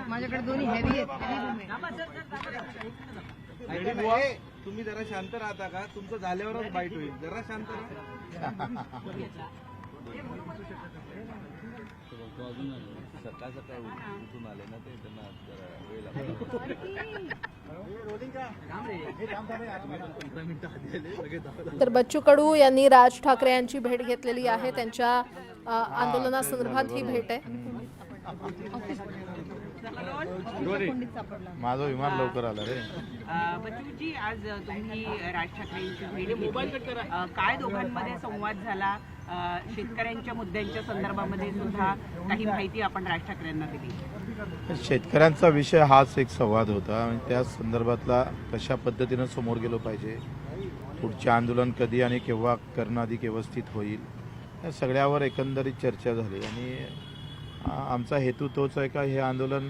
माझ्याकडे दोन्ही हेवी आहेत. तुम्ही जरा शांत राहता का? तुमचं झाल्यावरच बाईट होईल. जरा शांत राहा. सकाळ सकाळ उठून आले ना ते त्यांना वेळ तर बच्चू कडू यांनी राज ठाकरे यांची भेट घेतलेली आहे. त्यांच्या आंदोलनासंदर्भात ही भेट आहे. माझं विमान लवकर आलं रे. बच्चूजी, आज तुम्ही राज ठाकरेंची भेट घेतली. काय दोघांमध्ये संवाद झाला? शेतकऱ्यांच्या मुद्द्यांच्या संदर्भामध्ये सुद्धा काही माहिती आपण राज ठाकरेंना दिली. शेतकऱ्यांचा विषय हाच एक संवाद होता. त्या संदर्भातला कशा पद्धतीनं समोर गेलो पाहिजे, पुढचे आंदोलन कधी आणि केव्हा करणं अधिक व्यवस्थित होईल, या सगळ्यावर एकंदरीत चर्चा झाली. आणि आमचा हेतू तोच आहे का हे आंदोलन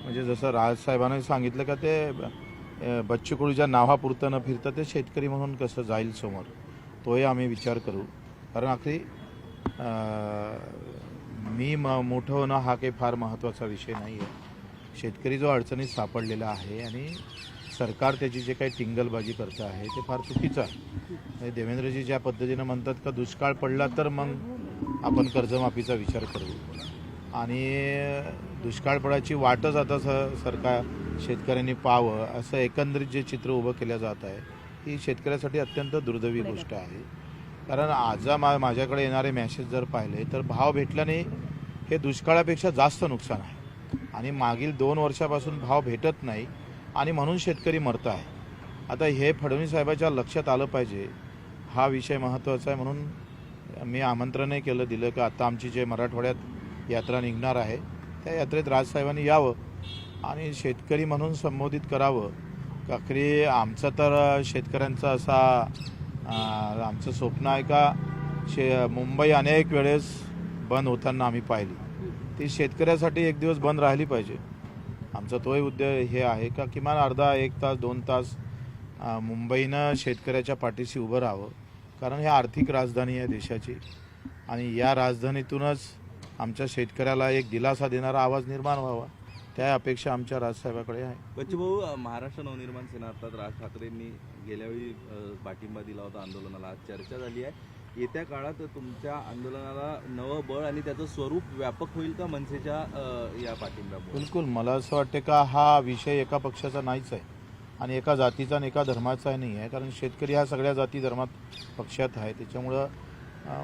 म्हणजे जसं राजसाहेबांनी सांगितलं का ते बच्चू कडूच्या नावापुरतं न फिरतं ते शेतकरी म्हणून कसं जाईल समोर, तोही आम्ही विचार करू. कारण आखरी मी मोठं होणं हा काही फार महत्त्वाचा विषय नाही आहे. शेतकरी जो अडचणीत सापडलेला आहे आणि सरकार त्याची जे काही टिंगलबाजी करतं आहे ते फार चुकीचं आहे. देवेंद्रजी ज्या पद्धतीनं म्हणतात का दुष्काळ पडला तर मग आपण कर्जमाफीचा विचार करू आणि दुष्काळ पडायची वाटच आता सरकार शेतकऱ्यांनी पाहावं असं एकंदरीत जे चित्र उभं केलं जात आहे ही शेतकऱ्यासाठी अत्यंत दुर्दैवी गोष्ट आहे. कारण आज माझ्याकडे येणारे मॅसेज जर पाहिले तर भाव भेटल्याने हे दुष्काळापेक्षा जास्त नुकसान आहे आणि मागील 2 वर्षापासून भाव भेटत नाही आणि म्हणून शेतकरी मरत आहे. आता हे फडणवीस साहेबांच्या लक्षात आलं पाहिजे, हा विषय महत्त्वाचा आहे. म्हणून मी आमंत्रणही दिलं की आता आमची जे मराठवाड्यात यात्रा निघणार आहे त्या यात्रेत राजसाहेबांनी यावं आणि शेतकरी म्हणून संबोधित करावं. आखरी आमचं तर शेतकऱ्यांचं असा आमचं स्वप्न आहे का मुंबई अनेक वेळेस बंद होताना आम्ही पाहिली, ती शेतकऱ्यासाठी एक दिवस बंद राहिली पाहिजे. आमचा तोही उद्देश हे आहे का किमान अर्धा 1 तास 2 तास मुंबईनं शेतकऱ्याच्या पाठीशी उभं राहावं. कारण ही आर्थिक राजधानी आहे देशाची आणि या राजधानीतूनच आमच्या शेतकऱ्याला एक दिलासा देणारा आवाज निर्माण व्हावा, त्या अपेक्षा आमच्या राजसाहेबाकडे आहे. बच्चू भाऊ, महाराष्ट्र नवनिर्माण सेना अर्थात राज ठाकरेंनी गेल्यावेळी पाठिंबा दिला होता आंदोलनाला, आज चर्चा झाली आहे. येत्या काळात तुमच्या आंदोलनाला नवं बळ आणि त्याचं स्वरूप व्यापक होईल का मनसेच्या या पाठिंब्यामुळे? बिलकुल. मला असं वाटतं का हा विषय एका पक्षाचा नाहीच आहे आणि एका जातीचा आणि एका धर्माचाही नाही आहे. कारण शेतकरी ह्या सगळ्या जाती धर्मात पक्षात आहे. त्याच्यामुळं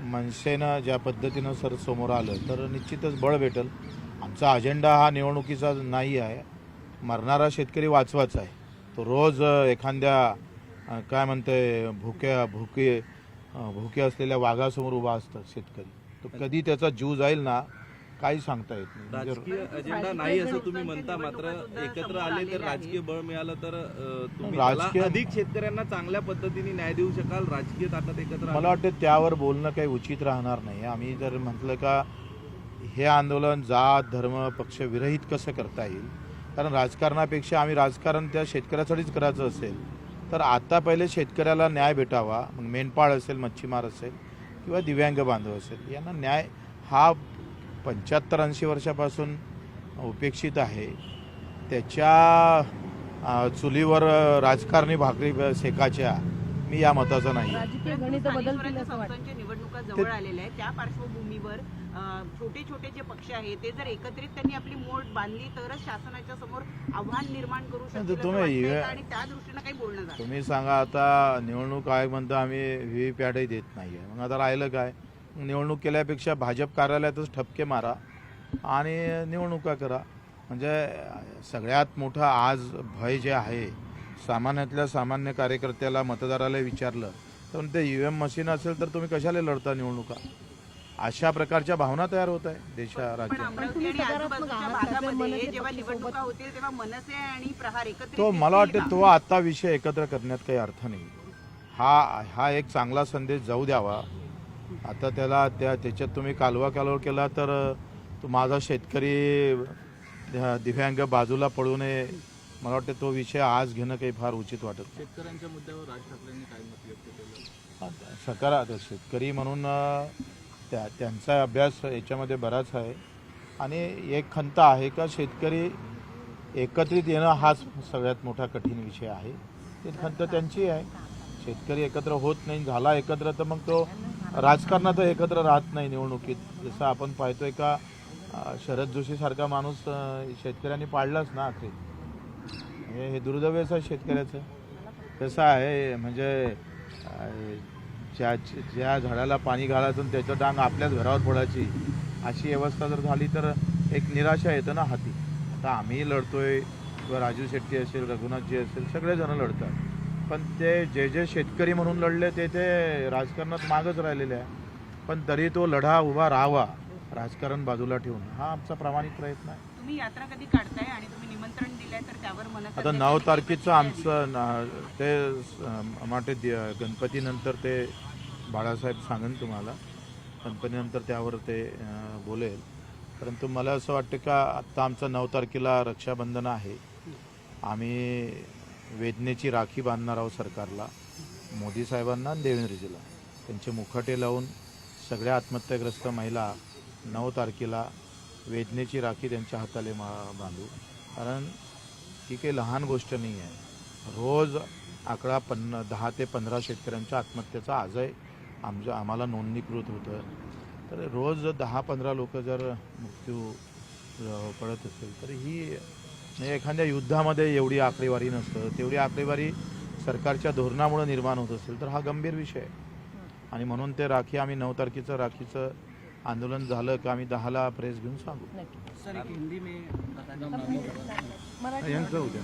मनसेनं ज्या पद्धतीनं समोर आलं तर निश्चितच बळ भेटेल. आमचा अजेंडा हा निवडणुकीचा नाही आहे. मरणारा शेतकरी वाचवायचा आहे. तो रोज एखाद्या काय म्हणते भुके असलेल्या वाघासमोर उभा असतात शेतकरी. तो कधी त्याचा जीव जाईल ना काही सांगता येत नाही. राजकीय अजेंडा नाही असं तुम्ही म्हणता, मात्र एकत्र आले तर राजकीय बळ मिळालं तर तुम्ही अधिक शेतकऱ्यांना चांगल्या पद्धतीने न्याय देऊ शकाल. राजकीय ताकद एकत्र मला वाटतं त्यावर बोलणं काही उचित राहणार नाही. आम्ही जर म्हटलं का हे आंदोलन जात धर्म पक्ष विरहित कसं करता येईल, कारण राजकारणापेक्षा आम्ही राजकारण त्या शेतकऱ्यासाठीच करायचं असेल तर आता पहिले शेतकऱ्याला न्याय भेटावा. मग मेंढपाळ असेल, मच्छीमार असेल किंवा दिव्यांग बांधव असेल, यांना न्याय हा 75-80 वर्षापासून उपेक्षित आहे. त्याच्या चुलीवर राजकारणी भाकरी शेकाच्या मी या मताचा नाही. निवडणुका जवळ आलेल्या आहेत, त्या पार्श्वभूमीवर छोटे छोटे जे पक्ष आहेत ते जर एकत्रित त्यांनी आपली मोठ बांधली तरच शासनाच्या समोर आव्हान निर्माण करू शकतो आणि त्या दृष्टीने काही बोलणं झालं. तुम्ही सांगा, आता निवडणूक आयोग म्हणतो आम्ही व्हीव्हीपॅटही देत नाहीये, मग आता राहिलं काय? निवडणूक केल्यापेक्षा भाजप कार्यालयातच ठपके मारा आणि निवडणुका करा. म्हणजे सगळ्यात मोठं आज भय जे आहे, सामान्यातल्या सामान्य कार्यकर्त्याला मतदाराला विचारलं तर ते EVM मशीन असेल तर तुम्ही कशाला लढता निवडणुका? अशा प्रकारच्या भावना तयार होत आहे देशा राज्यात. तो मला वाटतं तो आता विषय एकत्र करण्यात काही अर्थ नाही. हा एक चांगला संदेश जाऊ द्यावा. आता त्याच्यात तुम्ही कालवा केला तर तो माझा शेतकरी दिव्यांग बाजूला पडू नये, मला वाटतं तो विषय आज घेणं काही फार उचित वाटत नाही. शेतकऱ्यांच्या मुद्द्यावर राज ठाकरेंनी काय मत व्यक्त केलं? सकारात्मक शेतकरी म्हणून त्यांचा अभ्यास याच्यामध्ये बराच आहे आणि एक खंत आहे का शेतकरी एकत्रित येणं हाच सगळ्यात मोठा कठीण विषय आहे. ती खंत त्यांची आहे. शेतकरी एकत्र होत नाही, झाला एकत्र तर मग तो राजकारणात एकत्र राहत नाही निवडणुकीत. जसं आपण पाहतोय का शरद जोशीसारखा माणूस शेतकऱ्यांनी पाळलाच ना आखरी. हे दुर्दैवच आहे शेतकऱ्याचं. कसं आहे म्हणजे ज्या झाडाला पाणी घालायचं आणि त्याचं डांग आपल्याच घरावर पडायची अशी व्यवस्था जर झाली तर एक निराशा येतं ना हाती. आता आम्ही लढतोय किंवा राजू शेट्टी असेल, रघुनाथजी असेल, सगळेजण लढतात. पण ते जे शेतकरी म्हणून लढले ते राजकारणात मागच राहिलेले आहे. पण तरी तो लढा उभा राहावा राजकारण बाजूला ठेवून, हा आमचा प्रामाणिक प्रयत्न आहे. तुम्ही यात्रा कधी काढताय आणि तुम्ही निमंत्रण दिलंय तर त्यावर मनसे आता 9 तारखेचं आमचं ते माटे गणपतीनंतर ते बाळासाहेब सांगेन तुम्हाला, गणपतीनंतर त्यावर ते बोलेल. परंतु मला असं वाटतं का आत्ता आमचं 9 तारखेला रक्षाबंधन आहे. आम्ही वेदनेची राखी बांधणार आहोत सरकारला, मोदी साहेबांना आणि देवेंद्रजीला. त्यांचे मुखटे लावून सगळ्या आत्महत्याग्रस्त महिला 9 तारखेला वेदनेची राखी त्यांच्या हाताले बांधू. कारण ही काही लहान गोष्ट नाही आहे. रोज आकडा 10 ते 15 शेतकऱ्यांच्या आत्महत्येचा आजही आम्हाला नोंदणीकृत होतं. तर रोज 10-15 लोक जर मृत्यू पडत असेल तर ही म्हणजे एखाद्या युद्धामध्ये एवढी आकडेवारी नसतं. तेवढी आकडेवारी सरकारच्या धोरणामुळे निर्माण होत असेल तर हा गंभीर विषय आहे. आणि म्हणून ते राखी आम्ही 9 तारखेचं राखीचं आंदोलन झालं की आम्ही 10ला प्रेस घेऊन सांगू. यांचं उद्या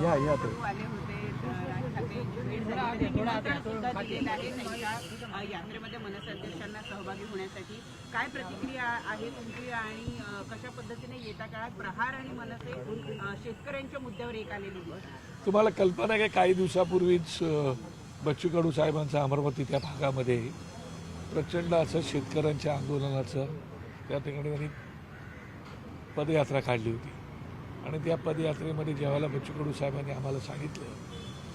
या आले होते राज ठाकरे भेट झाली. निमंत्रण सुद्धा दिलेलं आहे त्यांच्या यात्रेमध्ये मनसे अध्यक्षांना सहभागी होण्यासाठी. काय प्रतिक्रिया आहे तुमची आणि कशा पद्धतीने येत्या काळात प्रहार आणि मनसे शेतकऱ्यांच्या मुद्द्यावर एक आलेली दिसतात? तुम्हाला कल्पना आहे की काही दिवसापूर्वीच बच्चू कडू साहेबांचा अमरावती त्या भागामध्ये प्रचंड असं शेतकऱ्यांच्या आंदोलनाचं त्या ठिकाणी त्यांनी पदयात्रा काढली होती. आणि त्या पदयात्रेमध्ये ज्यावेळेला बच्चू कडू साहेबांनी आम्हाला सांगितलं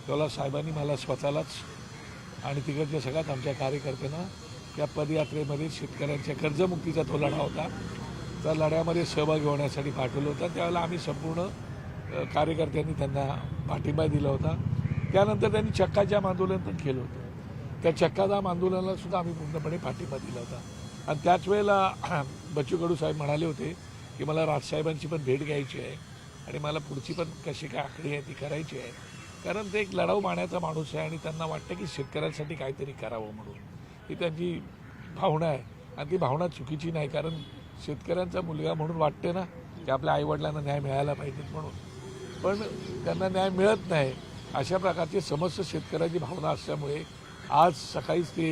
त्यावेळेला साहेबांनी मला स्वतःलाच आणि तिकडच्या सगळ्यात आमच्या कार्यकर्त्यांना त्या पदयात्रेमध्ये शेतकऱ्यांच्या कर्जमुक्तीचा तो लढा होता, त्या लढ्यामध्ये सहभागी होण्यासाठी पाठवलं होतं. त्यावेळेला आम्ही संपूर्ण कार्यकर्त्यांनी त्यांना पाठिंबा दिला होता. त्यानंतर त्यांनी चक्काजाम आंदोलन पण केलं होतं. त्या चक्काजाम आंदोलनाला सुद्धा आम्ही पूर्णपणे पाठिंबा दिला होता. आणि त्याच वेळेला बच्चू कडू साहेब म्हणाले होते की मला राजसाहेबांची पण भेट घ्यायची आहे आणि मला पुढची पण कशी काय आखणी आहे ती करायची आहे. कारण ते एक लढाऊ मानाचा माणूस आहे आणि त्यांना वाटतं की शेतकऱ्यांसाठी काहीतरी करावं म्हणून. ही त्यांची भावना आहे आणि ती भावना चुकीची नाही. कारण शेतकऱ्यांचा मुलगा म्हणून वाटते ना की आपल्या आईवडिलांना न्याय मिळायला पाहिजे म्हणून, पण त्यांना न्याय मिळत नाही. अशा प्रकारची समस्त शेतकऱ्याची भावना असल्यामुळे आज सकाळीच ते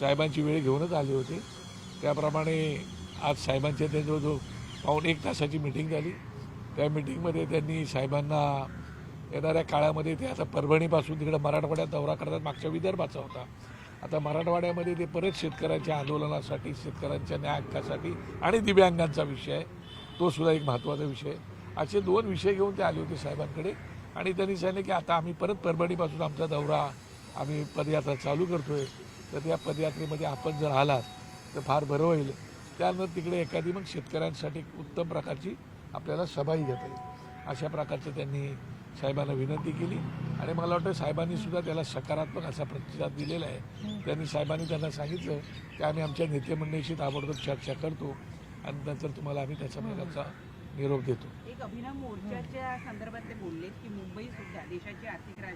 साहेबांची वेळ घेऊनच आले होते. त्याप्रमाणे आज साहेबांच्या ते जवळजवळ 1.5 तासाची मिटिंग झाली. त्या मिटिंगमध्ये त्यांनी साहेबांना येणाऱ्या काळामध्ये ते आता परभणीपासून तिकडे मराठवाड्यात दौरा करतात. मागच्या विदर्भाचा होता, आता मराठवाड्यामध्ये ते परत शेतकऱ्यांच्या आंदोलनासाठी, शेतकऱ्यांच्या न्याय हक्कासाठी आणि दिव्यांगांचा विषय आहे, तो सुद्धा एक महत्त्वाचा विषय. असे 2 विषय घेऊन ते आले होते साहेबांकडे. आणि त्यांनी सांगितले की आता आम्ही परत परभणीपासून आमचा दौरा आम्ही पदयात्रा चालू करतोय, तर त्या पदयात्रेमध्ये आपण जर आलात तर फार बरं होईल. त्यानंतर तिकडे एखादी मग शेतकऱ्यांसाठी उत्तम प्रकारची आपल्याला सभाही घेता येईल. अशा प्रकारचं त्यांनी साहेबांना विनंती केली आणि मला वाटतं साहेबांनी सुद्धा त्याला सकारात्मक असा प्रतिसाद दिलेला आहे. त्यांनी त्यांना सांगितलं की आम्ही आमच्या नेतेमंडळीशी ताबडतोब चर्चा करतो आणि नंतर तुम्हाला आम्ही त्याच्या प्रकारचा निरोप देतो. एक अभिनव मोर्चाच्या संदर्भात ते बोलले की मुंबई सुद्धा देशाची आर्थिक राजधानी